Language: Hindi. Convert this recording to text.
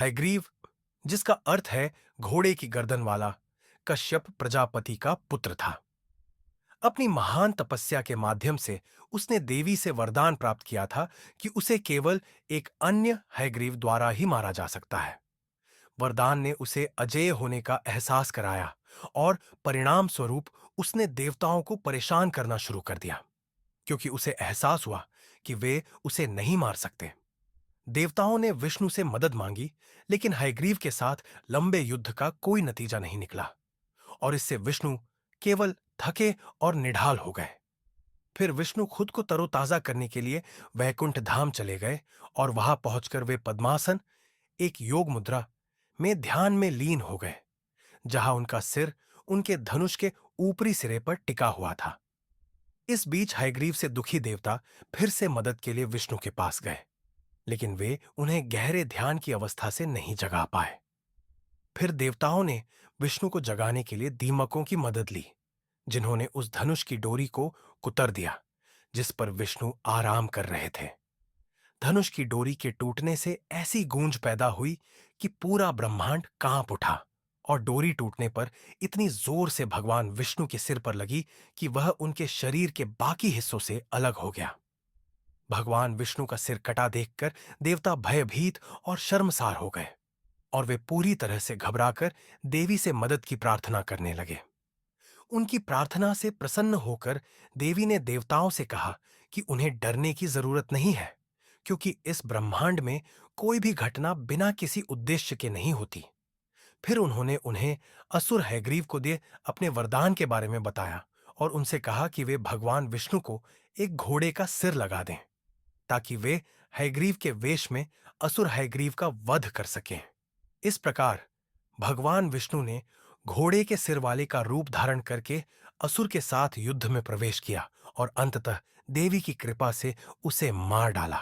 हयग्रीव, जिसका अर्थ है घोड़े की गर्दन वाला, कश्यप प्रजापति का पुत्र था। अपनी महान तपस्या के माध्यम से उसने देवी से वरदान प्राप्त किया था कि उसे केवल एक अन्य हयग्रीव द्वारा ही मारा जा सकता है। वरदान ने उसे अजेय होने का एहसास कराया और परिणाम स्वरूप उसने देवताओं को परेशान करना शुरू कर दिया, क्योंकि उसे एहसास हुआ कि वे उसे नहीं मार सकते। देवताओं ने विष्णु से मदद मांगी, लेकिन हयग्रीव के साथ लंबे युद्ध का कोई नतीजा नहीं निकला और इससे विष्णु केवल थके और निढाल हो गए। फिर विष्णु खुद को तरोताजा करने के लिए वैकुंठ धाम चले गए और वहां पहुंचकर वे पद्मासन, एक योग मुद्रा में ध्यान में लीन हो गए, जहां उनका सिर उनके धनुष के ऊपरी सिरे पर टिका हुआ था। इस बीच हयग्रीव से दुखी देवता फिर से मदद के लिए विष्णु के पास गए, लेकिन वे उन्हें गहरे ध्यान की अवस्था से नहीं जगा पाए। फिर देवताओं ने विष्णु को जगाने के लिए दीमकों की मदद ली, जिन्होंने उस धनुष की डोरी को कुतर दिया जिस पर विष्णु आराम कर रहे थे। धनुष की डोरी के टूटने से ऐसी गूंज पैदा हुई कि पूरा ब्रह्मांड कांप उठा और डोरी टूटने पर इतनी जोर से भगवान विष्णु के सिर पर लगी कि वह उनके शरीर के बाकी हिस्सों से अलग हो गया। भगवान विष्णु का सिर कटा देखकर देवता भयभीत और शर्मसार हो गए और वे पूरी तरह से घबराकर देवी से मदद की प्रार्थना करने लगे। उनकी प्रार्थना से प्रसन्न होकर देवी ने देवताओं से कहा कि उन्हें डरने की जरूरत नहीं है, क्योंकि इस ब्रह्मांड में कोई भी घटना बिना किसी उद्देश्य के नहीं होती। फिर उन्होंने उन्हें असुर हयग्रीव को दिए अपने वरदान के बारे में बताया और उनसे कहा कि वे भगवान विष्णु को एक घोड़े का सिर लगा दें, ताकि वे हयग्रीव के वेश में असुर हयग्रीव का वध कर सकें। इस प्रकार भगवान विष्णु ने घोड़े के सिर वाले का रूप धारण करके असुर के साथ युद्ध में प्रवेश किया और अंततः देवी की कृपा से उसे मार डाला।